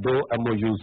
2 MOUs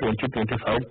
2025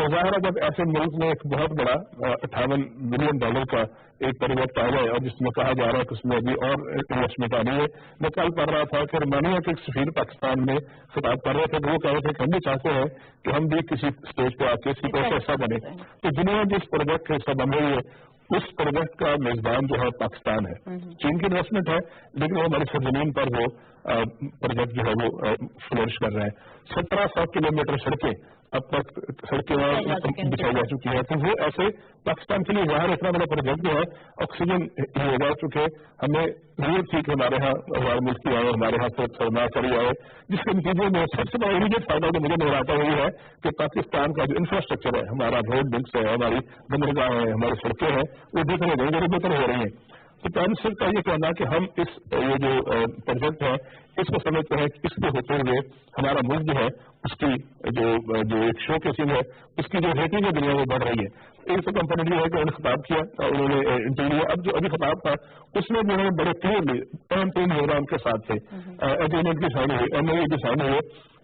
تو ظاہر ہے جب ایسے ملک میں ایک بہت بڑا $58 بلین کا ایک پروجیکٹ آ جائے اور جس میں کہا جا رہا ہے کہ اس میں ابھی اور انویسٹمنٹ آ رہی ہے. میں کل پڑھ رہا تھا کہ رومانیہ کے ایک سفیر پاکستان میں خطاب کر رہے تھے، وہ کہہ رہے تھے کہ ہم بھی چاہتے ہیں کہ ہم بھی کسی اسٹیج پہ آ کے اسی طرح سے حصہ بنے. تو دنیا جس پروجیکٹ کا حصہ بن رہی ہے اس پروجیکٹ کا میزبان جو ہے پاکستان ہے. چین کی انویسٹمنٹ ہے لیکن وہ ہماری سرزمین پر وہ پروجیکٹ جو ہے وہ فلورش کر رہے ہیں. 1700 کلومیٹر سڑکیں اب تک سڑکیں بچھائی جا چکی ہیں. تو وہ ایسے پاکستان کے لیے ظاہر اتنا بڑا پروجیکٹ جو ہے آکسیجن ہی ہوگا، چونکہ ہمیں ضرورت تھی کہ ہمارے یہاں ہمارے ملک کی آئے، ہمارے یہاں سے سرمایہ کاری آئے، جس کے نتیجے میں سب سے بڑا امیڈیٹ فائدہ جو مجھے نظر آتا ہے وہی ہے کہ پاکستان کا جو انفراسٹرکچر ہے، ہمارا روڈ لنکس ہے، ہماری بندرگاہ ہیں، ہماری سڑکیں ہیں، وہ بہتر ہو رہی ہیں، بہتر ہو رہی ہیں. تو پرائم منسٹر کا یہ کہنا کہ ہم اس یہ جو پروجیکٹ ہے اس کو سمجھتے ہیں کہ اس کے ہوتے ہوئے ہمارا ملک جو ہے اس کی جو ایک شو کیسنگ ہے اس کی جو ریٹنگ ہے دنیا میں بڑھ رہی ہے. ایک تو کمپنی جو ہے کہ انہوں نے خطاب کیا اور انہوں نے انٹرویو اب جو ابھی خطاب تھا اس میں جو ہے بڑے کلیئرلی اہم 3 پروگرام کے ساتھ تھے. ایگریمنٹ کی سائن ہوئی، ایم او کی سائن ہوئی،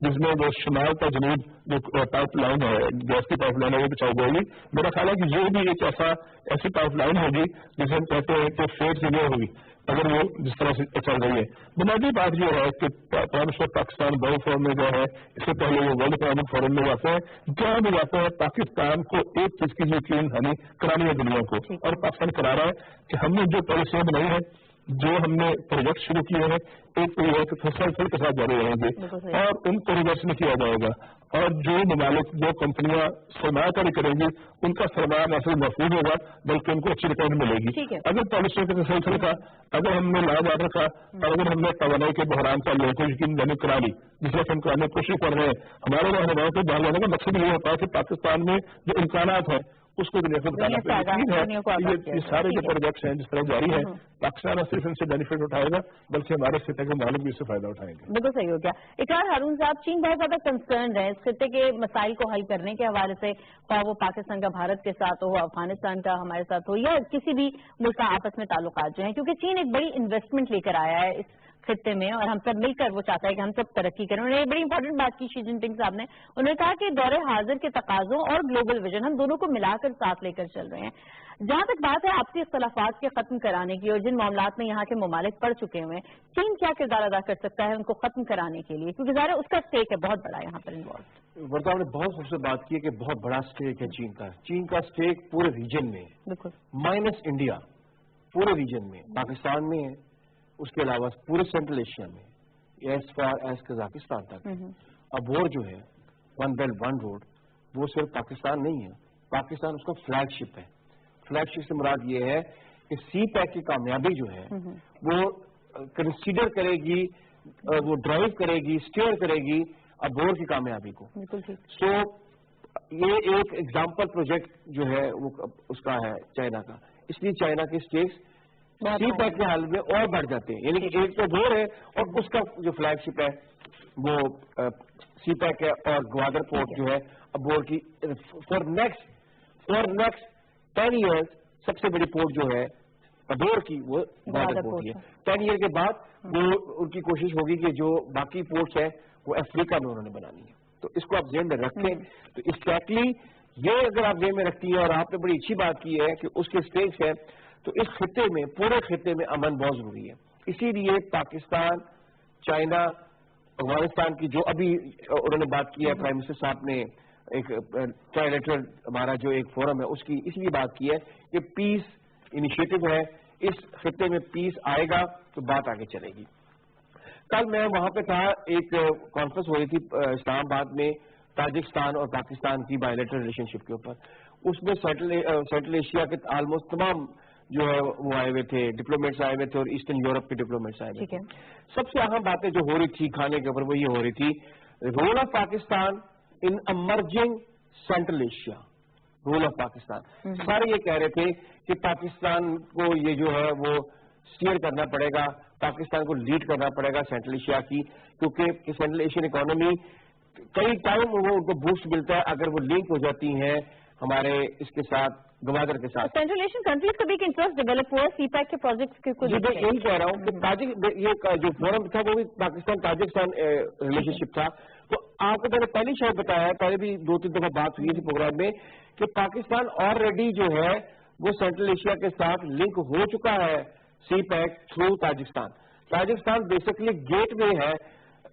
جس میں وہ شمال کا جنوب جو پائپ لائن ہے، گیس کی پائپ لائن ہے، وہ بچاؤ ہوگی. میرا خیال ہے کہ یہ بھی ایک ایسی پائپ لائن ہوگی جسے ہم کہتے ہیں کہ فیٹ کلیئر ہوگی اگر وہ جس طرح سے چل رہی ہے. بنیادی بات یہ ہے کہ prime minister Pakistan world forum میں جو ہے اس سے پہلے وہ ورلڈ اکنامک فورم میں جاتے ہیں، جہاں بھی جاتے ہیں پاکستان کو ایک چیز کی یقین ہمیں کرانی ہے دنیا کو، اور پاکستان کرا رہا ہے کہ ہم نے جو پالیسیاں بنائی ہیں، جو ہم نے پروجیکٹ شروع کیے ہیں، ایک تو یہ ہے کہ تسلسل کے ساتھ جاری رہیں گے اور ان کو ریورس نہیں کیا جائے گا. اور جو ممالک جو کمپنیاں سرمایہ کاری کریں گی ان کا سرمایہ نہ صرف محفوظ ہوگا بلکہ ان کو اچھی ریٹرن ملے گی. اگر پالیسیوں کے تسلسل کا، اگر ہم نے لا جا رکھا اور اگر ہم نے توانائی کے بحران کا لوگوں کو یقین دہانی کرا لی جس وقت ہم کرانے کی کوشش کر رہے ہیں، ہمارے رہنماؤں کو باہر لانے کا مقصد یہ ہوتا ہے کہ پاکستان میں جو امکانات ہیں اس کو دنیا کو بتانا ہے. یہ سارے جو پروجیکٹس ہیں جس طرح جاری ہیں پاکستان صرف ان سے بینیفٹ اٹھائے گا بلکہ ہمارے خطے کے مالک بھی اس سے فائدہ اٹھائیں گے. بالکل صحیح ہو گیا. اقرار ہارون صاحب، چین بہت زیادہ کنسرنڈ ہے اس خطے کے مسائل کو حل کرنے کے حوالے سے، خواہ وہ پاکستان کا بھارت کے ساتھ ہو، افغانستان کا ہمارے ساتھ ہو، یا کسی بھی ملک کا آپس میں تعلقات جو ہیں، کیونکہ چین ایک بڑی انویسٹمنٹ لے کر آیا ہے اس خطے میں اور ہم سب مل کر وہ چاہتا ہے کہ ہم سب ترقی کریں. انہوں نے ایک بڑی امپورٹنٹ بات کی شی جن پنگ صاحب نے، انہوں نے کہا کہ دور حاضر کے تقاضوں اور گلوبل ویژن ہم دونوں کو ملا کر ساتھ لے کر چل رہے ہیں. جہاں تک بات ہے آپسی اختلافات کے ختم کرانے کی اور جن معاملات میں یہاں کے ممالک پڑ چکے ہوئے ہیں، چین کیا کردار ادا کر سکتا ہے ان کو ختم کرانے کے لیے، کیونکہ ظاہر اس کا اسٹیک ہے بہت بڑا یہاں پر انوالو. ورنہ آپ نے بہت خوبصورت بات کی ہے کہ بہت بڑا اسٹیک ہے چین کا. چین کا اسٹیک پورے ریجن میں ہے، بالکل مائنس انڈیا، پورے ریجن میں پاکستان میں ہے، اس کے علاوہ پورے سینٹرل ایشیا میں ایز فار ایز قزاقستان تک. اب وہ جو ہے ون بیلٹ ون روڈ وہ صرف پاکستان نہیں ہے، پاکستان اس کا فلیگ شپ ہے. فلیگ شپ سے مراد یہ ہے کہ سی پیک کی کامیابی جو ہے وہ کنسیڈر کرے گی، وہ ڈرائیو کرے گی، اسٹیئر کرے گی ابور کی کامیابی کو. سو یہ ایک ایگزامپل پروجیکٹ جو ہے وہ اس کا ہے چائنا کا، اس لیے چائنا کے اسٹیکس سی پیک کے حالت میں اور بڑھ جاتے ہیں. یعنی کہ ایک تو بور ہے اور اس کا جو فلیگ شپ ہے وہ سی پیک ہے اور گوادر پورٹ جو ہے ابور کی فار نیکسٹ 10 ایئرز سب سے بڑی پورٹ جو ہے ابور کی وہ گوادر پورٹ ہے. 10 ایئر کے بعد وہ ان کی کوشش ہوگی کہ جو باقی پورٹس ہیں وہ افریقہ میں انہوں نے بنانی ہے. تو اس کو آپ ذہن میں رکھیں. تو ایگزیکٹلی یہ اگر آپ ذہن میں رکھتی ہیں اور آپ نے بڑی اچھی بات کی ہے کہ اس کے اسٹیکس ہے، تو اس خطے میں پورے خطے میں امن بہت ضروری ہے. اسی لیے پاکستان، چائنا، افغانستان کی جو ابھی انہوں نے بات کی ہے پرائم منسٹر صاحب نے ایک ٹرائلیٹرل ہمارا جو ایک فورم ہے اس کی اس لیے بات کی ہے کہ پیس انیشیٹو ہے، اس خطے میں پیس آئے گا تو بات آگے چلے گی. کل میں وہاں پہ تھا، ایک کانفرنس ہو رہی تھی اسلام آباد میں تاجکستان اور پاکستان کی بائیلیٹرل ریلیشن شپ کے اوپر. اس میں سینٹرل ایشیا کے آلموسٹ تمام جو ہے وہ آئے ہوئے تھے، ڈپلومیٹس آئے ہوئے تھے اور ایسٹرن یورپ کے ڈپلومیٹس آئے ہوئے تھے. سب سے اہم باتیں جو ہو رہی تھی کھانے کے اوپر وہ یہ ہو رہی تھی، role of Pakistan in emerging Central Asia. Role of Pakistan سارے یہ کہہ رہے تھے کہ پاکستان کو یہ جو ہے وہ اسٹیئر کرنا پڑے گا، پاکستان کو لیڈ کرنا پڑے گا سینٹرل ایشیا کی، کیونکہ سینٹرل ایشین اکانومی کئی ٹائم وہ ان کو بوسٹ ملتا ہے اگر وہ لنک ہو جاتی ہیں ہمارے اس کے ساتھ گوادر کے ساتھ. سینٹرل ایشین کنٹریز کا بھی ایک انٹرسٹ ڈیولپ ہوا سی پیک کے پروجیکٹس کے کچھ. میں یہی کہہ رہا ہوں کہ یہ جو فورم تھا وہ بھی پاکستان تاجکستان ریلیشن شپ تھا. تو آپ کو میں نے پہلی شاید بتایا، پہلے بھی 2-3 دفعہ بات ہوئی تھی پروگرام میں، کہ پاکستان آلریڈی جو ہے وہ سینٹرل ایشیا کے ساتھ لنک ہو چکا ہے CPEC through Tajikistan. Tajikistan basically gateway ہے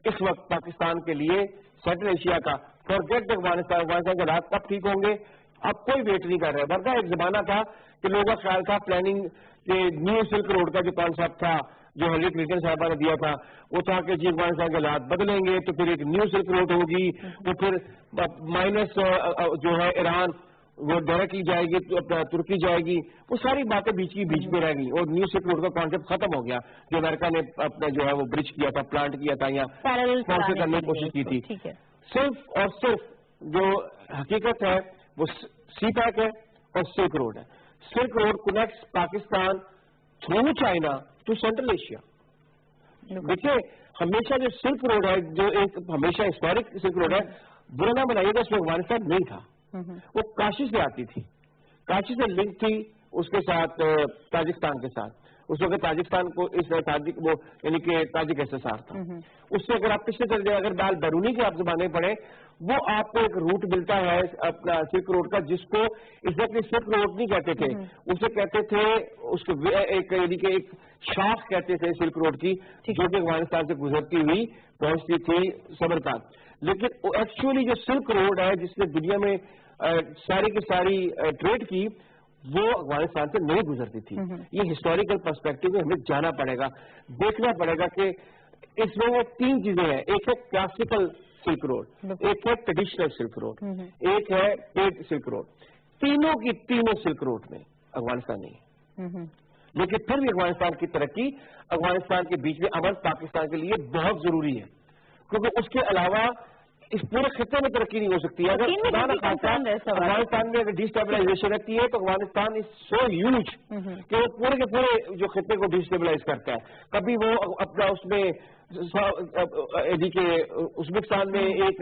اس وقت پاکستان کے لیے سینٹرل ایشیا کا. فارگیٹ افغانستان کے حالات کب ٹھیک ہوں گے اب کوئی ویٹ نہیں کر رہے. ورنہ ایک زمانہ تھا کہ لوگوں کا خیال تھا پلاننگ کے نیو سلک روڈ کا جو کانسیپٹ تھا جو ہیلری کلنٹن صاحبہ نے دیا تھا وہ تھا کہ جی افغانستان کے حالات بدلیں گے تو پھر ایک نیو سلک روڈ ہوگی، وہ پھر مائنس جو ہے ایران وہ ڈائریکٹلی جائے گی، ترکی جائے گی. وہ ساری باتیں بیچ میں رہ گئی اور نیو سلک روڈ کا کانسیپٹ ختم ہو گیا جو امریکہ نے اپنا جو ہے وہ برج کیا تھا، پلانٹ کیا تھا یا اسپانسر کرنے کی کوشش کی تھی. صرف اور صرف جو حقیقت ہے وہ سی پیک ہے اور سلک روڈ ہے. Silk Road connects Pakistan through China to Central Asia. دیکھیے ہمیشہ جو سلک روڈ ہے جو ایک ہمیشہ ہسٹورک سلک روڈ ہے، برا نہ بنائیے گا، اس میں افغانستان نہیں تھا، وہ کاشی سے آتی تھی، کاشی سے لنک تھی اس کے ساتھ تاجکستان کے ساتھ. اس وقت تاجکستان کو اس وہ یعنی کہ تاجک SSR تھا. اس سے اگر آپ پچھلے چل جائیں، اگر بال بیرونی کے آپ زبانیں پڑھیں، وہ آپ کو ایک روٹ ملتا ہے اپنا سلک روڈ کا جس کو ایگزیکٹلی سلک روڈ نہیں کہتے تھے، اسے کہتے تھے اس کو ایک یعنی کہ ایک شاخ کہتے تھے سلک روڈ کی جو کہ افغانستان سے گزرتی ہوئی پہنچتی تھی سمرقند. لیکن ایکچولی جو سلک روڈ ہے جس نے دنیا میں ساری کی ساری ٹریڈ کی وہ افغانستان سے نہیں گزرتی تھی. یہ ہسٹوریکل پرسپیکٹو میں ہمیں جانا پڑے گا، دیکھنا پڑے گا کہ اس میں 3 چیزیں ہیں. ایک ہے کلاسیکل سلک روڈ، ایک ہے ٹریڈیشنل سلک روڈ، ایک ہے ٹریڈ سلک روڈ. تینوں سلک روڈ میں افغانستان نہیں ہے. لیکن پھر بھی افغانستان کی ترقی، افغانستان کے بیچ میں امن پاکستان کے لیے بہت ضروری ہے، کیونکہ اس کے علاوہ اس پورے خطے میں ترقی نہیں ہو سکتی. اگر افغانستان میں اگر ڈیسٹیبلائزیشن رہتی ہے تو افغانستان از سو ہیوج کہ وہ پورے کے پورے جو خطے کو ڈیسٹیبلائز کرتا ہے. کبھی وہ اپنا اس میں ازبکستان میں ایک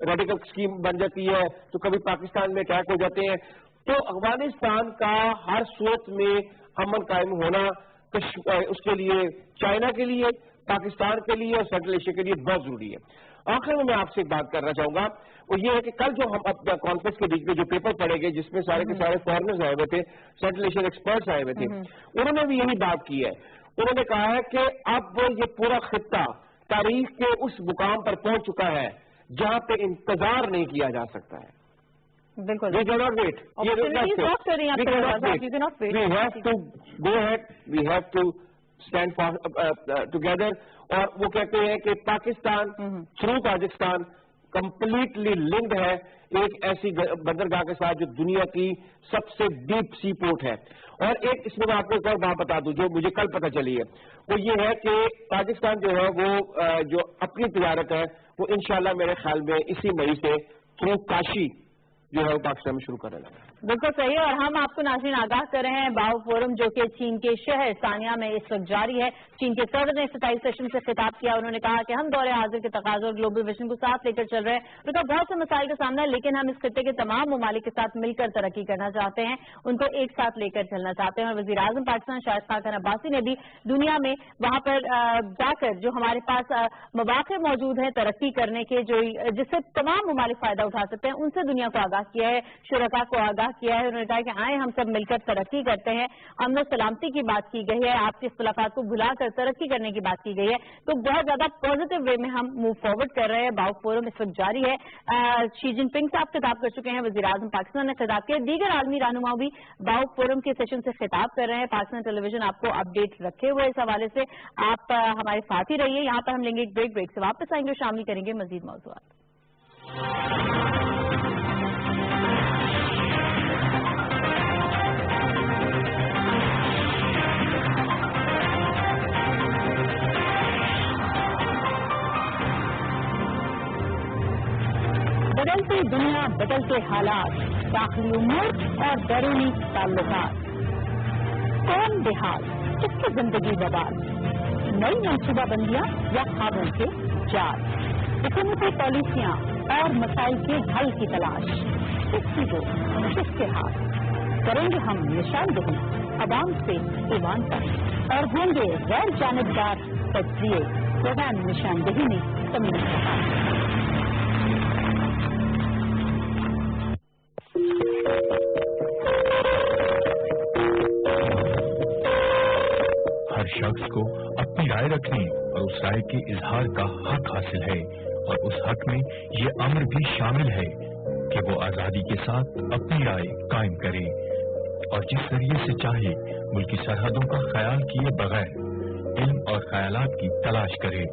ریڈیکل اسکیم بن جاتی ہے تو کبھی پاکستان میں اٹیک ہو جاتے ہیں. تو افغانستان کا ہر صورت میں امن قائم ہونا اس کے لیے چائنا کے لیے، پاکستان کے لیے اور سینٹرل ایشیا کے لیے بہت ضروری ہے. آخر میں آپ سے ایک بات کرنا چاہوں گا، وہ یہ ہے کہ کل جو ہم اپنا کانفرنس کے بیچ میں جو پیپر پڑھے گئے جس میں سارے کے سارے فارنرز آئے ہوئے تھے، سینٹرل ایشین ایکسپرٹس آئے ہوئے تھے، انہوں نے بھی یہی بات کی ہے. انہوں نے کہا ہے کہ اب یہ پورا خطہ تاریخ کے اس مقام پر پہنچ چکا ہے جہاں پہ انتظار نہیں کیا جا سکتا ہے. بالکل We cannot wait. We have to go ahead. We have to stand for together. اور وہ کہتے ہیں کہ Pakistan through Tajikistan completely linked ہے ایک ایسی بندرگاہ کے ساتھ جو دنیا کی سب سے ڈیپ سی پورٹ ہے. اور ایک اس میں آپ کو ایک اور بات بتا دوں جو مجھے کل پتہ چلی ہے، وہ یہ ہے کہ پاکستان جو ہے وہ جو اپنی تجارت ہے وہ انشاءاللہ میرے خیال میں اسی مئی سے تھرو کاشی جو ہے وہ پاکستان میں شروع کرنے لگا. بالکل صحیح. اور ہم آپ کو ناظرین آگاہ کر رہے ہیں باؤ فورم جو کہ چین کے شہر سانیہ میں اس وقت جاری ہے. چین کے صدر نے افتتاحی سیشن سے خطاب کیا. انہوں نے کہا کہ ہم دور حاضر کے تقاضوں اور گلوبل ویژن کو ساتھ لے کر چل رہے ہیں. ان کا بہت سے مسائل کا سامنا ہے لیکن ہم اس خطے کے تمام ممالک کے ساتھ مل کر ترقی کرنا چاہتے ہیں، ان کو ایک ساتھ لے کر چلنا چاہتے ہیں. اور وزیر اعظم پاکستان شاہد خاقان عباسی نے بھی دنیا میں وہاں پر جا کر جو ہمارے پاس مواقع موجود ہیں ترقی کرنے کے جس سے تمام ممالک فائدہ اٹھا سکتے ہیں ان سے دنیا کو آگاہ کیا ہے، شرکاء کو آگاہ کیا ہے. انہوں نے کہا کہ آئیں ہم سب مل کر ترقی کرتے ہیں. امن و سلامتی کی بات کی گئی ہے، آپ کے اختلافات کو بھلا کر ترقی کرنے کی بات کی گئی ہے. تو بہت زیادہ پازیٹیو وے میں ہم موو فارورڈ کر رہے ہیں. باؤ فورم اس وقت جاری ہے. شی جن پنگ صاحب خطاب کر چکے ہیں، وزیر اعظم پاکستان نے خطاب کیا، دیگر عالمی رہنما بھی باؤ فورم کے سیشن سے خطاب کر رہے ہیں. پاکستان ٹیلی ویژن آپ کو اپڈیٹ رکھے ہوئے اس حوالے سے. آپ ہمارے ساتھ ہی رہیے. یہاں پر ہم لیں گے ایک بریک سے واپس آئیں گے اور شامل کریں گے مزید موضوعات. بدلتی دنیا، بدلتے حالات، داخلی امور اور بیرونی تعلقات، کون بحال، کس کی زندگی ببال، نئی منصوبہ بندیاں یا خوابوں کے جال، حکومتی پالیسیاں اور مسائل کے حل کی تلاش، کس کی جو کس کے ہاتھ، کریں گے ہم نشاندہی عوام سے ایوان پر اور ہوں گے غیر جانبدار تجزیے. پروگرام نشاندہی میں تمنا کہا. ہر شخص کو اپنی رائے رکھنے اور اس رائے کے اظہار کا حق حاصل ہے اور اس حق میں یہ امر بھی شامل ہے کہ وہ آزادی کے ساتھ اپنی رائے قائم کرے اور جس ذریعے سے چاہے ملکی سرحدوں کا خیال کیے بغیر علم اور خیالات کی تلاش کرے،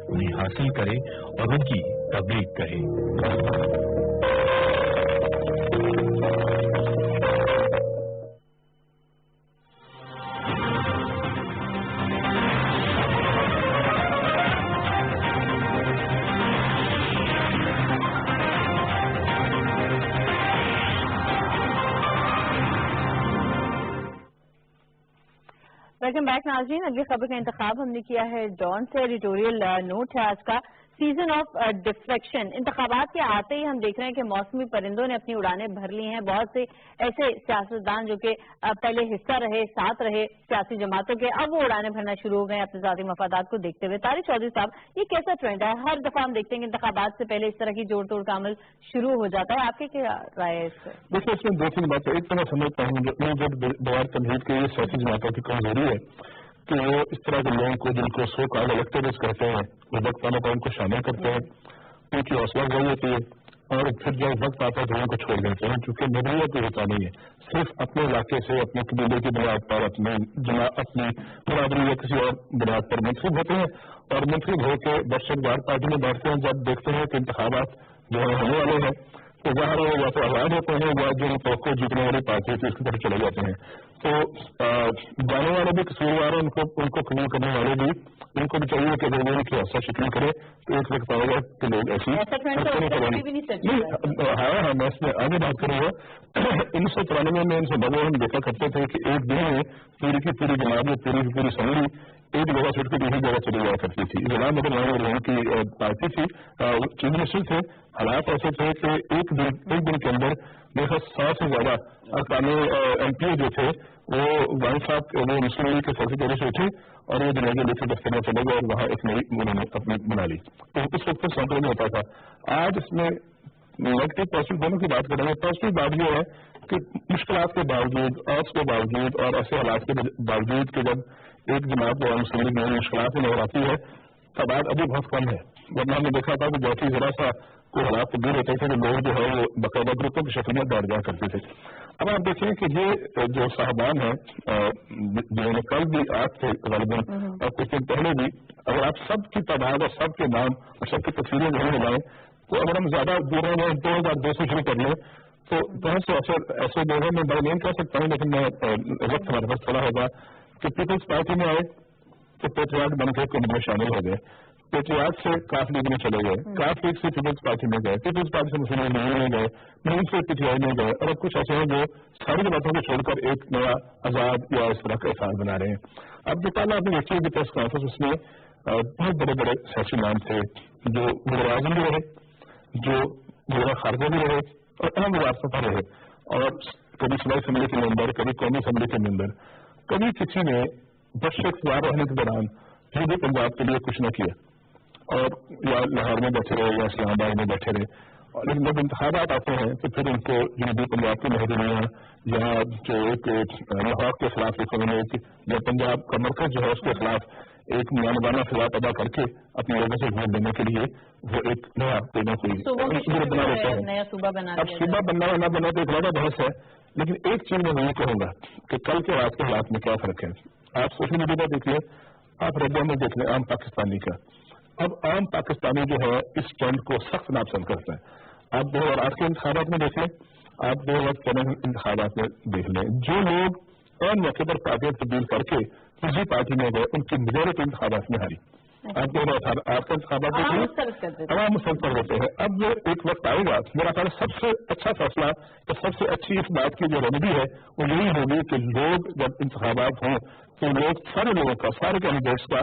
انہیں حاصل کرے اور ان کی تبلیغ کرے. ویلکم بیک ناظرین. اگلی خبر کا انتخاب ہم نے کیا ہے ڈان سے. ایڈیٹوریل نوٹ ہے آج کا، سیزن آف ڈفریکشن. انتخابات کے آتے ہی ہم دیکھ رہے ہیں کہ موسمی پرندوں نے اپنی اڑانیں بھر لی ہیں. بہت سے ایسے سیاستدان جو کہ پہلے حصہ رہے، ساتھ رہے سیاسی جماعتوں کے، اب وہ اڑانے بھرنا شروع ہو گئے ہیں اپنے ذاتی مفادات کو دیکھتے ہوئے. طارق چودھری صاحب، یہ کیسا ٹرینڈ ہے؟ ہر دفعہ ہم دیکھتے ہیں کہ انتخابات سے پہلے اس طرح کی جوڑ توڑ کا عمل شروع ہو جاتا ہے. آپ کی کیا رائے ہے اس پر؟ دیکھیے، اس میں دو تین باتیں. ایک تو میں سمجھتا ہوں جب بغیر تمہید کے یہ سیاسی جماعتوں کی کمزوری ہے کہ وہ اس طرح کے لوگوں کو جن کو سو کال الیکٹرز کہتے ہیں وہ وقت آنے پر ان کو شامل کرتے ہیں، ان کی حوصلہ افزائی ہوتی ہے اور پھر جب وقت آتا ہے تو ان کو چھوڑ دیتے ہیں. چونکہ نظریہ تو ہوتا نہیں ہے، صرف اپنے علاقے سے اپنے قبیلے کی بنیاد پر اپنی برادری یا کسی اور بنیاد پر منتخب ہوتے ہیں اور منتخب ہو کے برشک بار پارٹی میں بیٹھتے ہیں. جب دیکھتے ہیں کہ انتخابات جو ہے ہونے والے ہیں تو ظاہر ہے یا تو آزاد ہوتے ہیں یا جو توقع جیتنے والی پارٹی تھی اس کی طرف چلے جاتے ہیں. تو جانے والے بھی قصوروار ہیں، ان کو قبول کرنے والے بھی ان کو بھی چاہیے کہ اگر وہ ان کی حوصلہ شکل کرے تو ایک وقت آئے گا کہ لوگ ایسی ہاں میں اس میں آگے بات کروں گا. 1993 میں ان سے بغیر ہم دیکھا کرتے تھے کہ ایک دن میں پوری کی پوری جماعت میں پوری کی پوری اسمبلی ایک جگہ چھوٹ کے دوسری جگہ چلی جایا کرتی تھی. غلام نبی آزاد کی پارٹی تھی، چیف منسٹر تھے. حالات ایسے تھے کہ ایک دن کے اندر میرے خیال 100 سے زیادہ ارکان ایم پی جو تھے وہ وائن صاحب وہ مسلم لیگ کے سیکرٹری سے اٹھے اور وہ دنیا کے لکھے دفتر میں چلے گئے اور وہاں ایک نئی انہوں نے اپنی بنا لی. تو اس وقت سینکڑوں میں ہوتا تھا. آج اس میں نیگیٹو پازیٹو دونوں کی بات کریں گے. پازیٹو بات یہ ہے کہ مشکلات کے باوجود آفس کے باوجود اور ایسے حالات کے باوجود کہ جب ایک جماعت جو مسلم لیگ میں مشکلات میں نظر آتی ہے تعداد ابھی بہت کم ہے. ورنہ ہم نے دیکھا تھا کہ جیسے ذرا سا کوئی حالات تبدیل ہوتے تھے کہ لوگ جو ہے وہ باقاعدہ گروپوں کی شکل میں بیٹھ جایا کرتے تھے. اب آپ دیکھیں کہ یہ جو صاحبان ہیں جنہوں نے کل بھی آپ تھے غالباً اور کچھ دن پہلے بھی، اگر آپ سب کی تعداد اور سب کے نام اور سب کی تصویریں نہیں ملائیں تو اگر ہم زیادہ دور ہیں 2002 سے شروع کر لیں تو بہت سے ایسے لوگ ہیں. میں بڑا نہیں کہہ سکتا ہوں لیکن میں وقت ہمارے پاس تھوڑا ہوگا کہ پیپلز پارٹی میں آئے تو پیٹریاٹ بن کے کمیٹی میں شامل ہو گئے. پیٹریاٹ سے کاف لیگ میں چلے گئے، کاف لیگ سے پیپلز پارٹی میں گئے، پیپلز پارٹی سے مسلم لیگ میں گئے، نیم سے پی ٹی آئی میں گئے اور اب کچھ ایسے ہیں جو ساری باتوں کو چھوڑ کر ایک نیا آزاد یا اس طرح کا احساس بنا رہے ہیں. اب جو کل آپ نے دیکھی ہے پریس کانفرنس، اس میں بہت بڑے بڑے سیاسی نام تھے جو وزیر اعظم بھی رہے، جو وزیر خارجہ بھی رہے اور اہم وزارتوں پر رہے اور کبھی صوبائی اسمبلی کے ممبر، کبھی قومی اسمبلی کے ممبر. کبھی کسی نے برش اختیار رہنے کے دوران جنوبی پنجاب کے لیے کچھ نہ کیا اور یا لاہور میں بیٹھے رہے یا اسلام آباد میں بیٹھے رہے. لیکن جب انتخابات آتے ہیں تو پھر ان کو جنوبی پنجاب کی محرومیاں یا جو ایک لاہور کے خلاف یا پنجاب کا مرکز جو ہے اس کے خلاف ایک مانوانہ خلاف ادا کر کے اپنے لوگوں سے ووٹ دینے کے لیے وہ ایک نیا کوئی بنا لیتے ہیں. اب صوبہ بننا نہ بنا تو ایک زیادہ بحث ہے، لیکن ایک چیز میں یہ کہوں گا کہ کل کے رات کے حالات میں کیا فرق ہے. آپ سوشل میڈیا پر دیکھ لیں، آپ ریڈیو میں دیکھ لیں عام پاکستانی کا. اب عام پاکستانی جو ہے اس ٹرینڈ کو سخت ناپسند کرتا ہے. آپ 2008 کے انتخابات میں دیکھ لیں، آپ 2014 انتخابات میں دیکھ لیں، جو لوگ عام موقع پر پارٹیاں تبدیل کر کے کسی پارٹی میں گئے ان کی میجورٹی انتخابات میں ہاری. آپ 2018 کے انتخابات دیکھ لیں، عوام مسترد کر دیتے ہیں. اب ایک وقت آئے گا میرا خیال سب سے اچھا فیصلہ تو سب سے اچھی اس بات کی جو ریمیڈی ہے وہ یہی ہوگی کہ لوگ جب انتخابات ہوں تو لوگ سارے لوگوں کا، سارے کینڈیڈیٹس کا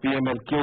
PMLQ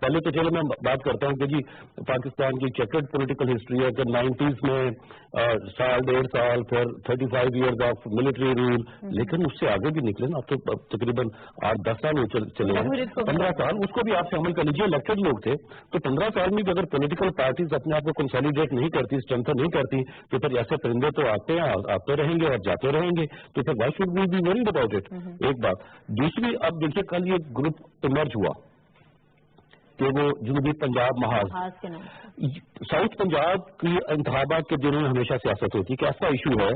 پہلے تو چلو میں بات کرتا ہوں کہ جی پاکستان کی چیکرڈ پولیٹیکل ہسٹری ہے کہ 90s میں سال 1.5 سال پھر 35 ایئرز آف ملٹری رول، لیکن اس سے آگے بھی نکلے نا، اب تو تقریباً 8-10 سال چلے ہیں، 15 سال اس کو بھی آپ شامل کر لیجیے، الیکٹڈ لوگ تھے، تو 15 سال میں بھی اگر پولیٹیکل پارٹیز اپنے آپ کو کنسالیڈیٹ نہیں کرتی، اسٹرینتھن نہیں کرتی، تو پھر ایسے پرندے تو آتے ہیں، آتے رہیں گے اور جاتے رہیں گے، تو پھر why should we be worried about it. ایک بات. دوسری، اب دیکھیے کل یہ گروپ ایمرج ہوا کہ وہ جنوبی پنجاب محاذ ساؤتھ پنجاب کی انتخابات کے دنوں میں ہمیشہ سیاست ہوتی ہے کہ ایسا ایشو ہے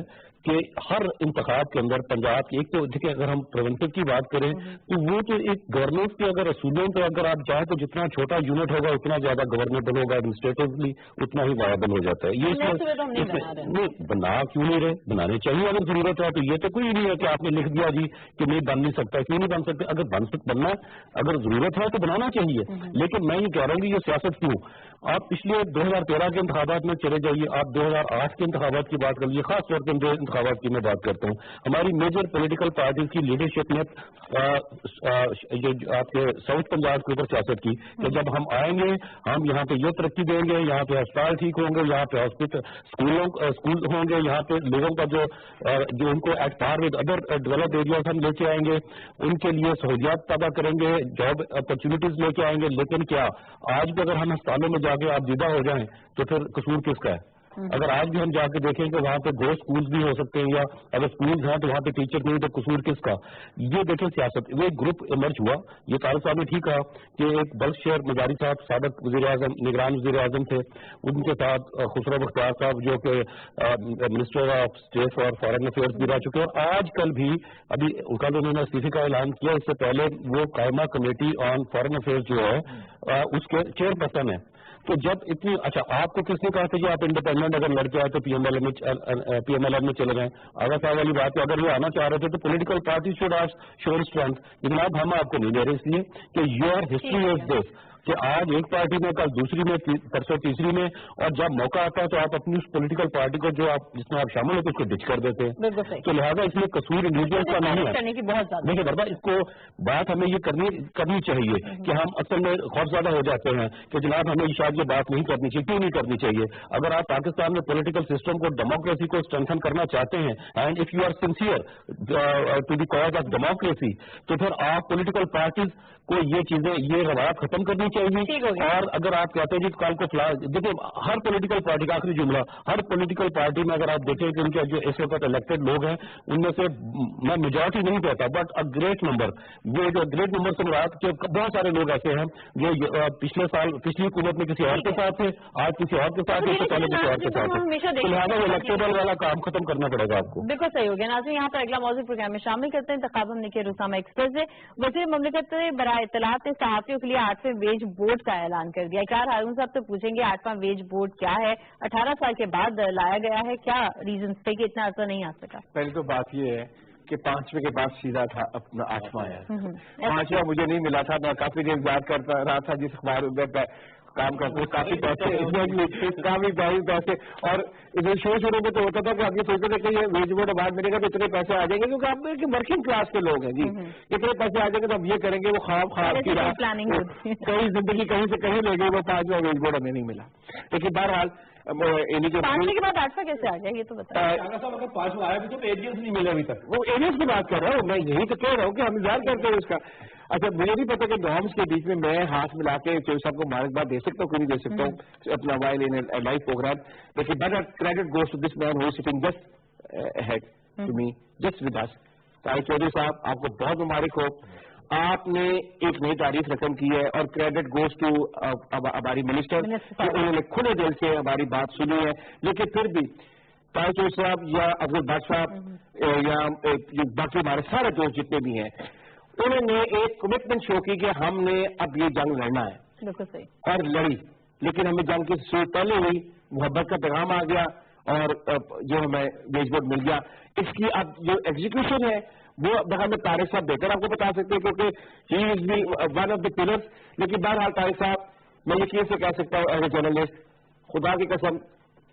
کہ ہر انتخاب کے اندر پنجاب کی، ایک تو دیکھیں اگر ہم پریونٹو کی بات کریں تو وہ تو ایک گورننس کے اگر اصولوں پہ اگر آپ چاہیں تو جتنا چھوٹا یونٹ ہوگا اتنا زیادہ گورنیبل ہوگا، ایڈمنسٹریٹولی اتنا ہی وائبل ہو جاتا ہے. یہ نہیں بنا کیوں نہیں رہے، بنانے چاہیے اگر ضرورت ہے. تو یہ تو کوئی نہیں ہے کہ آپ نے لکھ دیا جی کہ نہیں بن نہیں سکتا، کیوں نہیں بن سکتے، اگر بننا اگر ضرورت ہے تو بنانا چاہیے. لیکن میں یہ کہہ رہا ہوں کہ یہ سیاست کیوں، آپ پچھلے 2013 کے انتخابات میں چلے جائیے، آپ 2008 کے انتخابات کی بات کر لیجیے، خاص طور پہ جو انتخابات کی میں بات کرتا ہوں، ہماری میجر پولیٹیکل پارٹیز کی لیڈرشپ نے آپ کے ساؤتھ پنجاب کے اوپر سیاست کی کہ جب ہم آئیں گے ہم یہاں پہ یہ ترقی دیں گے، یہاں پہ ہسپتال ٹھیک ہوں گے، یہاں پہ ہاسپٹل اسکول ہوں گے، یہاں پہ لوگوں کا جو ان کو at par with other developed areas ہم لے کے آئیں گے، ان کے لیے سہولیات پیدا کریں گے، جاب اپرچونیٹیز لے کے آئیں گے. لیکن کیا آج بھی اگر ہم ہسپتالوں میں جا کے آپ دیدہ ہو جائیں تو پھر قصور کس کا ہے؟ اگر آج بھی ہم جا کے دیکھیں کہ وہاں پہ دو اسکولز بھی ہو سکتے ہیں، یا اگر اسکولز ہیں تو وہاں پہ ٹیچر نہیں، تو قصور کس کا؟ یہ دیکھیں سیاست. وہ ایک گروپ ایمرج ہوا. یہ طارق صاحب نے ٹھیک کہا کہ ایک بلخ شہر مجاری صاحب سابق وزیر اعظم، نگران وزیر اعظم تھے، ان کے ساتھ خسرو بختیار صاحب جو کہ minister of state for foreign affairs بھی رہ چکے ہیں، اور آج کل بھی ابھی کل انہوں نے استعفے کا اعلان کیا، اس سے پہلے وہ قائمہ کمیٹی آن فارن افیئرس جو ہے اس کے چیئر پرسن ہیں. تو جب اتنی اچھا آپ کو کس نے کہا تھا کہ آپ انڈیپینڈنٹ اگر لڑکے آئے تو پی ایم ایل ایم میں چلے گئے؟ آگا صاحب والی بات ہے، اگر وہ آنا چاہ رہے تھے تو پولیٹیکل پارٹی شوڈ شور اسٹرینتھ. جناب ہم آپ کو نہیں دے رہے اس لیے کہ یور ہسٹری از دس کہ آج ایک پارٹی میں، کل دوسری میں، پرسوں تیسری میں، اور جب موقع آتا ہے تو آپ اپنی اس پولیٹیکل پارٹی کو جو آپ جس میں آپ شامل ہوتے اس کو ڈچ کر دیتے ہیں. تو لہٰذا اس لیے قصور انڈیویجل کا نہیں ہے. دیکھیے بردا اس کو بات ہمیں یہ کرنی چاہیے کہ ہم اصل میں خوف زیادہ ہو جاتے ہیں کہ جناب ہمیں شاید یہ بات نہیں کرنی چاہیے. کیوں نہیں کرنی چاہیے؟ اگر آپ پاکستان میں پولیٹیکل سسٹم کو، ڈیموکریسی کو اسٹرینتھن کرنا چاہتے ہیں، and if you are sincere to the cause of democracy, تو پھر آپ پولیٹیکل پارٹیز کو یہ چیزیں، یہ روایات ختم کرنی چاہیے. اور اگر آپ کہتے ہیں جی کل کو دیکھیں ہر پولیٹیکل پارٹی کا آخری جملہ، ہر پولیٹیکل پارٹی میں اگر آپ دیکھیں کہ ان کے جو اس وقت الیکٹڈ لوگ ہیں ان میں سے میں میجورٹی نہیں کہتا بٹ ا گریٹ نمبر، یہ جو گریٹ نمبر سے مراد کہ بہت سارے لوگ ایسے ہیں جو پچھلے سال پچھلی حکومت میں کسی اور کے ساتھ تھے، آج کسی اور کے ساتھ، اس سے پہلے کسی اور کے ساتھ تھے. تو لہٰذا وہ الیکٹیبل والا کام ختم کرنا پڑے گا آپ کو. بالکل صحیح ہو گیا. ناظرین یہاں پر اگلا موضوع پروگرام میں شامل کرتے ہیں. انتخاب ہم نے کیا رسامہ ایکسپریس سے وزیر مملکت برائے اطلاعات نے صحافیوں کے لیے 8ویں ویج بورڈ کا اعلان کر دیا. اقرار ہارون صاحب تو پوچھیں گے 8واں ویج بورڈ کیا ہے؟ 18 سال کے بعد لایا گیا ہے، کیا ریزنس تھے کہ اتنا عرصہ نہیں آ سکا؟ پہلی تو بات یہ ہے کہ 5ویں کے بعد سیدھا تھا اپنا 8واں ہے. 5واں مجھے نہیں ملا تھا، میں کافی دیر یاد کرتا رہا تھا جس اخبار میں کام کرتے ہیں، کافی پیسے کافی پیسے، اور شروع میں تو ہوتا تھا کہ آپ یہ سوچتے تھے کہ یہ ویج بورڈ بعد ملے گا تو اتنے پیسے آ جائیں گے، کیونکہ آپ ورکنگ کلاس کے لوگ ہیں جی، اتنے پیسے آ جائیں گے تو ہم یہ کریں گے. وہ خواب کی رات کہیں زندگی کہیں سے کہیں لے گئی، وہ 5واں ویج بورڈ ہمیں نہیں ملا. لیکن بہرحال 5ویں کے بعد 8واں کیسے آ گیا یہ تو بتائیں. 5واں آیا بھی تو ایریاز نہیں ملے ابھی تک. وہ ایریاز کی بات کر رہا ہوں میں، یہی تو کہہ رہا ہوں کہ ہم انتظار کرتے ہیں اس کا. اچھا مجھے نہیں پتا کہ نارمس کے بیچ میں میں ہاتھ ملا کے چوہدری صاحب کو مبارکباد دے سکتا ہوں کہ نہیں دے سکتا ہوں اپنا وائل ان لائف پروگرام، لیکن but credit goes to this man who sitting just head to me just with us. Chaudhry صاحب آپ کو بہت مبارک ہو، آپ نے ایک نئی تاریخ رقم کی ہے، اور کریڈٹ گوز ٹو ہماری منسٹر کہ انہوں نے کھلے دل سے ہماری بات سنی ہے. لیکن پھر بھی چودھری صاحب یا افضل بٹ صاحب یا باقی ہمارے سارے دوست جتنے بھی ہیں، انہوں نے ایک کمٹمنٹ شو کی کہ ہم نے اب یہ جنگ لڑنا ہے اور لڑی. لیکن ہمیں جنگ کی صورت پہلے ہوئی، محبت کا پیغام آ گیا اور جو ہمیں ویج بورڈ مل گیا. اس کی اب جو ایگزیکیوشن ہے وہ میں طارق صاحب بہتر آپ کو بتا سکتے ہیں کیونکہ he is the one of the pillars. لیکن بہرحال طارق صاحب میں یقین سے کہہ سکتا ہوں ایز اے جرنلسٹ، خدا کی قسم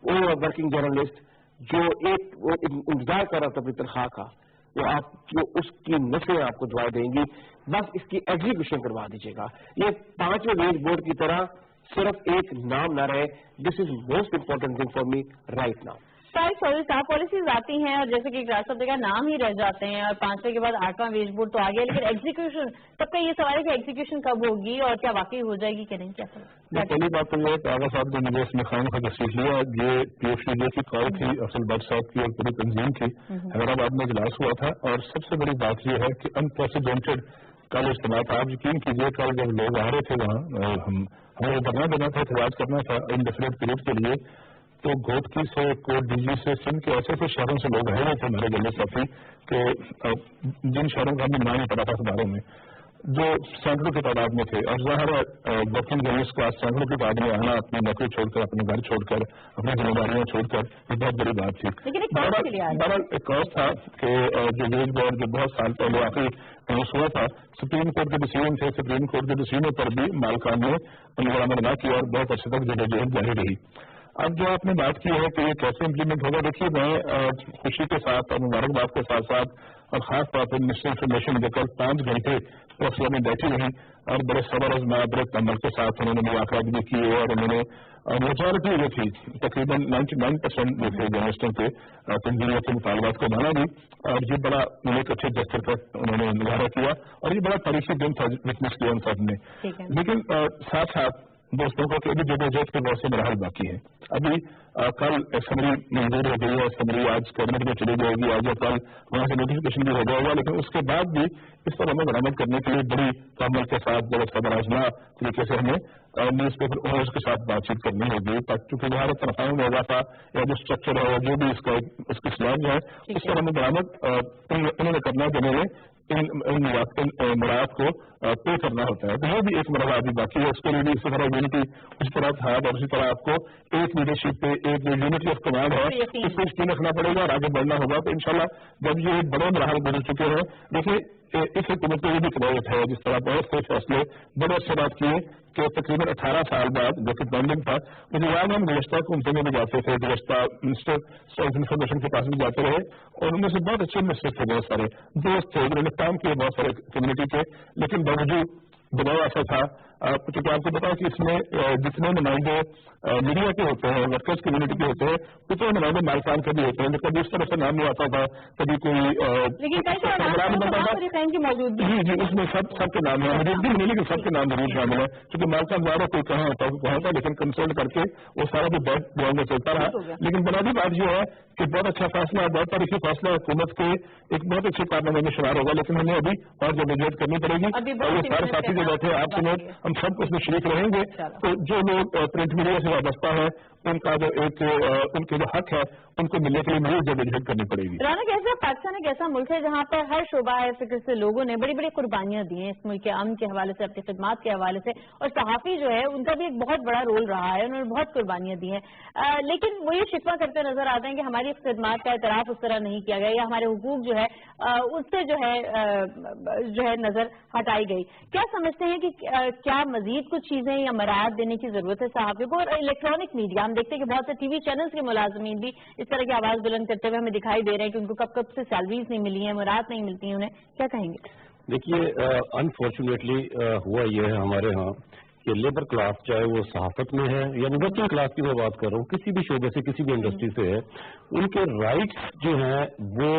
وہ ورکنگ جرنلسٹ جو ایک انتظار کر رہا تھا اپنی تنخواہ کا، وہ آپ کو اس کی نسلیں آپ کو دعائیں دیں گی. بس اس کی ایگزیکیوشن کروا دیجیے گا. یہ 5ویں ویج بورڈ کی طرح صرف ایک نام نہ رہے. This is most important thing for me right now. ساری پالیسیز آتی ہیں اور جیسے کہ ریاست کا نام ہی رہ جاتے ہیں اور 5ویں کے بعد 8واں ویج بورڈ تو آ گیا, لیکن ایگزیکیوشن سب کا یہ سوال ہے کہ ایگزیکیوشن کب ہوگی اور کیا واقعی ہو جائے گی کہ نہیں. کیا پہلی بات تو یہ آغا صاحب نے مجھے اس میں خان کا تشریف لیا. یہ پی ایف ڈی کی کال تھی افضل بٹ صاحب کی اور پوری تنظیم کی. حیدرآباد میں اجلاس ہوا تھا اور سب سے بڑی بات یہ ہے کہ انپریسیڈنٹڈ کل اجتماع تھا. آپ یقین کیجیے کل جب لوگ آ رہے تھے وہاں ہمیں دھرنا دینا تھا, احتجاج کرنا تھا انڈیفینٹ پیریڈ کے لیے, تو گوتکی سے کوٹ دلی سے سندھ کے ایسے ایسے شہروں سے لوگ آئے ہوئے تھے ہمارے گلے ساتھی کہ جن شہروں کا ہمیں نام نہیں پڑا تھا اخباروں میں, جو سینکڑوں کی تعداد میں تھے. اور ظاہر ہے ورکنگ جرنلسٹ کا سینکڑوں کی تعداد میں آنا, اپنی نوکری چھوڑ کر, اپنے گھر چھوڑ کر, اپنی ذمہ داریاں چھوڑ کر, یہ بہت بڑی بات تھی. بہرحال ایک کاز تھا کہ جو ویج بورڈ جو بہت سال پہلے آخری اناؤنس ہوا تھا, سپریم کورٹ کے ڈیسیژن تھے, سپریم کورٹ کے ڈیسیژن پر بھی مالکان نے عمل نہ کیا اور بہت عرصے تک جدوجہد جاری رہی. اب جو آپ نے بات کی ہے کہ یہ کیسے امپلیمنٹ ہوگا, دیکھیے میں خوشی کے ساتھ اور مبارکباد کے ساتھ ساتھ اور خاص طور پر منسٹر انفارمیشن جو کل 5 گھنٹے پروفیسر میں بیٹھی رہی اور بڑے صبر ازما بڑے تمل کے ساتھ انہوں نے مذاکرات بھی کیے اور انہوں نے میجورٹی جو تھی تقریباً 99% جو تھے جرنلسٹوں کے تنظیموں کے مطالبات کو مانا بھی, اور یہ بڑا ایک اچھے دستر کا انہوں نے مظاہرہ کیا اور یہ بڑا تاریخی دن تھا وٹنس کیا ان سب نے. لیکن ساتھ ساتھ دوستوں کو کہ ابھی جدوجہد کے بہت سے مراحل باقی ہیں. ابھی کل اسمبلی منظور ہو گئی ہے, اسمبلی آج کیبنٹ میں چلی جائے گی, آج اور کل وہاں سے نوٹیفکیشن بھی ہو جائے گا, لیکن اس کے بعد بھی اس پر عمل درآمد کرنے کے لیے بڑی تعمل کے ساتھ بڑے صبر آزما طریقے سے ہمیں نیوز پیپر اونرز کے ساتھ بات چیت کرنی ہوگی, چونکہ وہاں تنخواہوں میں اضافہ یا جو اسٹرکچر ہے جو بھی اس کی سلاب ہے اس پر عمل درآمد انہوں نے کرنا ہے, جنہوں نے ان مراحت کو طے کرنا ہوتا ہے. تو یہ بھی ایک مرحلہ ابھی باقی ہے. اس کے لیے بھی اسی طرح یونٹی اس طرح تھا اور اسی طرح آپ کو ایک لیڈرشپ پہ ایک یونٹی آف کمانڈ ہے اس کو یقین رکھنا پڑے گا اور آگے بڑھنا ہوگا. تو انشاءاللہ جب یہ بڑے مراحل گزر چکے ہیں, دیکھیے اس حکومت کو یہ بھی قدرت ہے جس طرح بہت سے فیصلے بڑے اچھے بات کیے کہ تقریباً 18 سال بعد جو کہ پینڈنگ تھا, مجھے یاد ہم گزشتہ حکومتوں میں بھی جاتے تھے, گزشتہ منسٹر آف انفارمیشن کے پاس بھی جاتے رہے اور ان میں سے بہت اچھے منسٹر تھے, بہت سارے دوست تھے, انہوں نے کام کیے بہت سارے کمیونٹی کے, لیکن باوجود دباؤ ایسا تھا کیونکہ آپ کو پتا کہ اس میں جتنے نمائندے میڈیا کے ہوتے ہیں, ورکرز کمیونٹی کے ہوتے ہیں, اتنے نمائندے مالکان کے بھی ہوتے ہیں. کبھی اس طرح سے نام نہیں آتا تھا, کبھی کوئی جی اس میں سب کے نام ہیں, مجھے بھی نہیں, لیکن سب کے نام ضرور شامل ہے کیونکہ مالکان دوارا کوئی کہاں ہوتا ہے کہاں ہوتا, لیکن کنسلٹ کر کے وہ سارا بھی بیک گراؤنڈ میں چلتا رہا. لیکن بنیادی بات یہ ہے کہ بہت اچھا فیصلہ ہے, بہت تاریخی فیصلہ حکومت کے ایک بہت اچھے کارنامے میں شمار ہوگا, لیکن ہمیں ابھی اور جدوجہد کرنی پڑے گی. اور یہ سارے ساتھی جو بیٹھے آپ سمیت ہم سب کو اس میں شریک رہیں گے. تو جو لوگ پرنٹ میڈیا سے وابستہ ہیں ان کا جو ایک ان کے جو حق ہے ان کو ملنے کے لیے مزید جدوجہد کرنی پڑے گی. رانا کیسا پاکستان ایک ایسا ملک ہے جہاں پر ہر شعبہ فکر سے لوگوں نے بڑی بڑی قربانیاں دی ہیں اس ملک کے امن کے حوالے سے, اپنی خدمات کے حوالے سے, اور صحافی جو ہے ان کا بھی ایک بہت بڑا رول رہا ہے, انہوں نے بہت قربانیاں دی ہیں. لیکن وہ یہ شکوہ کرتے نظر آتے ہیں کہ ہماری خدمات کا اعتراف اس طرح نہیں کیا گیا یا ہمارے حقوق جو ہے اس سے جو ہے نظر ہٹائی گئی. کیا سمجھتے ہیں کہ کیا مزید کچھ چیزیں یا مراعات دینے کی ضرورت ہے صحافی کو؟ اور الیکٹرانک میڈیا ہم دیکھتے ہیں کہ بہت سے ٹی وی چینلز کے ملازمین بھی اس طرح کی آواز بلند کرتے ہوئے ہمیں دکھائی دے رہے ہیں کہ ان کو کب کب سے سیلریز نہیں ملی ہیں, مراعات نہیں ملتی ہیں, انہیں کیا کہیں گے؟ دیکھیے انفارچونیٹلی ہوا یہ ہے ہمارے ہاں کہ لیبر کلاس چاہے وہ صحافت میں ہے یا ورکنگ کلاس کی میں بات کر رہا ہوں, کسی بھی شعبے سے کسی بھی انڈسٹری سے ہے, ان کے رائٹس جو ہیں وہ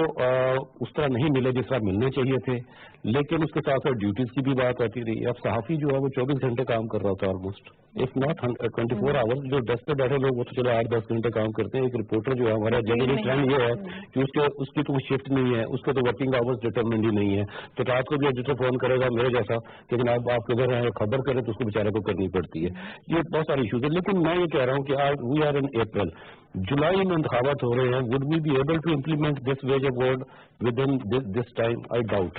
اس طرح نہیں ملے جس طرح ملنے چاہیے تھے. لیکن اس کے ساتھ ساتھ ڈیوٹیز کی بھی بات آتی رہی. اب صحافی جو ہے وہ 24 گھنٹے کام کر رہا ہوتا ہے آلموسٹ, اف ناٹ 24 آورس. جو ڈیسک پہ بیٹھے لوگ وہ تو چلو 8-10 گھنٹے کام کرتے ہیں. ایک رپورٹر جو ہے ہمارا جنرلی ٹرینڈ یہ ہے کہ اس کی تو شفٹ نہیں ہے, اس کے تو ورکنگ آورس ڈیٹرمنڈ ہی نہیں ہے. تو رات کو بھی ایڈیٹر فون کرے گا میرے جیسا کہ جناب آپ کدھر ہیں, خبر کریں تو اس کو بیچارے کو کرنی پڑتی ہے. یہ بہت سارے ایشوز ہیں. لیکن میں یہ کہہ رہا ہوں کہ آج وی آر ان اپریل, جولائی میں انتخابات ہو رہے ہیں. Would we be able to implement this wage award within this time? I doubt.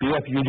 PFUJ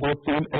2-3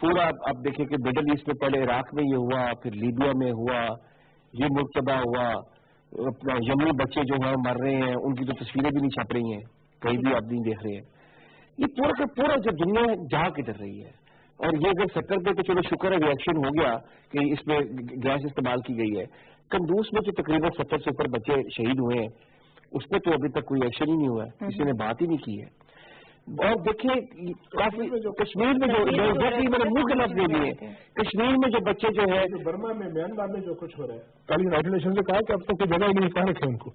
پورا آپ دیکھیں کہ مڈل ایسٹ میں پہلے عراق میں یہ ہوا, پھر لیبیا میں ہوا, یہ ملک تباہ ہوا, اپنا یمنی بچے جو ہیں مر رہے ہیں, ان کی تو تصویریں بھی نہیں چھپ رہی ہیں, کہیں بھی آپ نہیں دیکھ رہے ہیں. یہ پورا کا پورا جو دنیا جہاں کی ڈر رہی ہے. اور یہ اگر سکر پہ تو چلو شکر ہے ریئیکشن ہو گیا کہ اس میں گیس استعمال کی گئی ہے. قندوز میں جو تقریباً 70 سے اوپر بچے شہید ہوئے ہیں, اس پہ تو ابھی تک کوئی ایکشن ہی نہیں ہوا ہے, کسی نے بات ہی نہیں کی ہے. اور دیکھیں کافی کشمیر میں جو میں نے منہ کے لفظ دے دیے, کشمیر میں جو بچے جو ہے برما میں میانمار میں جو کچھ ہو رہا ہے, کل یونائیٹڈ نیشن نے کہا کہ اب تک کوئی جگہ ہی نہیں کہاں رکھے ان کو.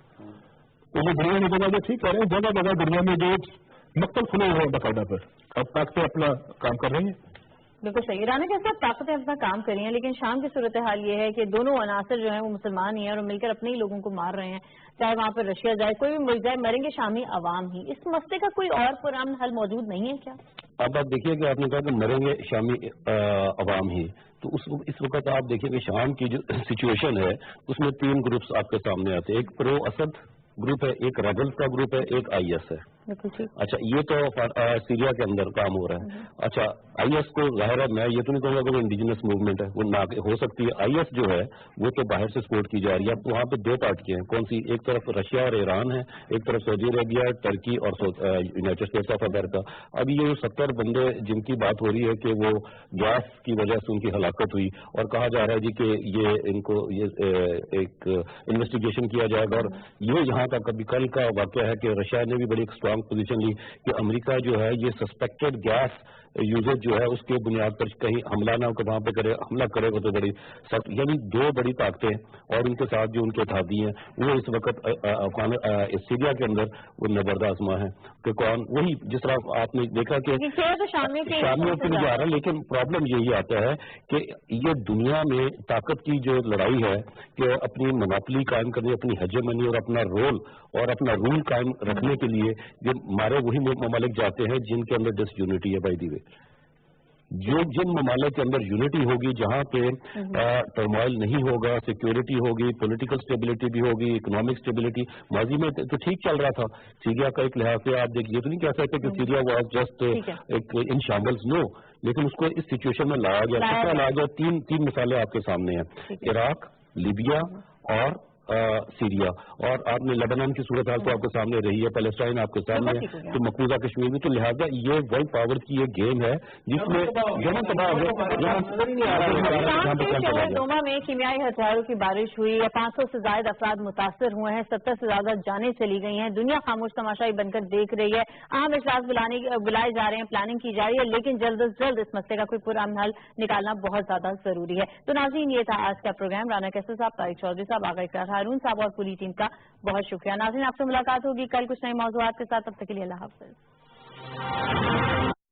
تو وہ دنیا میں جگہ جو ٹھیک کر رہے ہیں, جگہ جگہ دنیا میں جو مکتب کھلے ہوئے ہیں باقاعدہ پر, اب طاقتیں اپنا کام کر رہی ہیں. بالکل صحیح. ایران کے ساتھ طاقتیں اپنا کام کر رہی ہیں, لیکن شام کی صورتحال یہ ہے کہ دونوں عناصر جو ہیں وہ مسلمان ہی ہیں اور مل کر اپنے ہی لوگوں کو مار رہے ہیں. چاہے وہاں پر رشیا جائے, کوئی بھی ملک جائے, مریں گے شامی عوام ہی. اس مسئلے کا کوئی اور پرامن حل موجود نہیں ہے کیا؟ اب آپ دیکھیے کہ آپ نے کہا کہ مریں گے شامی عوام ہی, تو اس وقت آپ دیکھیے کہ شام کی جو سچویشن ہے اس میں 3 گروپس آپ کے سامنے آتے ہیں. ایک پرو اسد گروپ ہے, ایک ریبلز کا گروپ ہے, ایک آئی ایس ہے. اچھا, یہ تو سیریا کے اندر کام ہو رہا ہے. اچھا, آئی ایس کو ظاہر ہے میں یہ تو نہیں کہوں گا کہ وہ انڈیجنس موومنٹ ہے, وہ نہ ہو سکتی ہے. آئی ایس جو ہے وہ تو باہر سے سپورٹ کی جا رہی ہے. وہاں پہ 2 پارٹیاں ہیں, کون سی, ایک طرف رشیا اور ایران ہے, ایک طرف سعودی عربیہ, ٹرکی اور یونائٹڈ اسٹیٹس آف امریکہ. اب یہ 70 بندے جن کی بات ہو رہی ہے کہ وہ گیس کی وجہ سے ان کی ہلاکت ہوئی, اور کہا جا رہا ہے جی کہ یہ ان کو یہ ایک انویسٹیگیشن کیا جائے گا. اور یہ یہاں کا کبھی کل کا واقعہ ہے کہ رشیا نے بھی بڑی ایک اسٹرانگ پوزیشن لی کہ امریکہ جو ہے یہ سسپیکٹڈ گیس یوزر جو ہے اس کے بنیاد پر کہیں حملہ نہ ہو کہ وہاں پہ کرے, حملہ کرے گا تو بڑی سخت. یعنی 2 بڑی طاقتیں اور ان کے ساتھ جو ان کے اتحادی ہیں وہ اس وقت سیریا کے اندر وہ نبرد آزما ہے کہ کون, وہی جس طرح آپ نے دیکھا کہ شامیوں کے لیے آ رہا ہے. لیکن پرابلم یہی آتا ہے کہ یہ دنیا میں طاقت کی جو لڑائی ہے کہ اپنی مناپلی قائم کرنی, اپنی ہیجمنی اور اپنا رول اور اپنا رول قائم رکھنے کے لیے یہ مارے وہی ممالک جاتے ہیں جن کے اندر ڈس یونٹی ہے. بائی دی وے, جن ممالک کے اندر یونٹی ہوگی, جہاں پہ ٹرمائل نہیں ہوگا, سیکیورٹی ہوگی, پولیٹیکل اسٹیبلٹی بھی ہوگی, اکنامک اسٹیبلٹی. ماضی میں تو ٹھیک چل رہا تھا سیریا کا ایک لحاظ سے. آپ دیکھیے, تو نہیں کہہ سکتے کہ سیریا واز جسٹ ایک ان شاملز, نو, لیکن اس کو اس سچویشن میں لایا گیا. کتنا لایا گیا؟ 3 مثالیں آپ کے سامنے ہیں, عراق, لیبیا اور سیریا. اور آپ نے لبنان کی صورتحال تو آپ کے سامنے رہی ہے, پیلسٹائن آپ کے سامنے ہے, تو مقبوضہ کشمیر میں. تو لہٰذا یہ ورلڈ پاور کی یہ گیم ہے جس میں یمن تباہ دوما میں کیمیائی ہتھیاروں کی بارش ہوئی ہے, 500 سے زائد افراد متاثر ہوئے ہیں, 70 سے زیادہ جانیں چلی گئی ہیں. دنیا خاموش تماشائی بن کر دیکھ رہی ہے. اہم اجلاس بلائے جا رہے ہیں, پلاننگ کی جا رہی ہے, لیکن جلد از جلد اس مسئلے کا کوئی پرامن حل نکالنا بہت زیادہ ضروری ہے. تو ناظرین, یہ تھا آج کا پروگرام. رانا کیسر صاحب, طارق چودھری صاحب, آغا اقرار, ہارون صاحب اور پوری ٹیم کا بہت شکریہ. ناظرین, آپ سے ملاقات ہوگی کل کچھ نئے موضوعات کے ساتھ. تب تک کے لیے اللہ حافظ.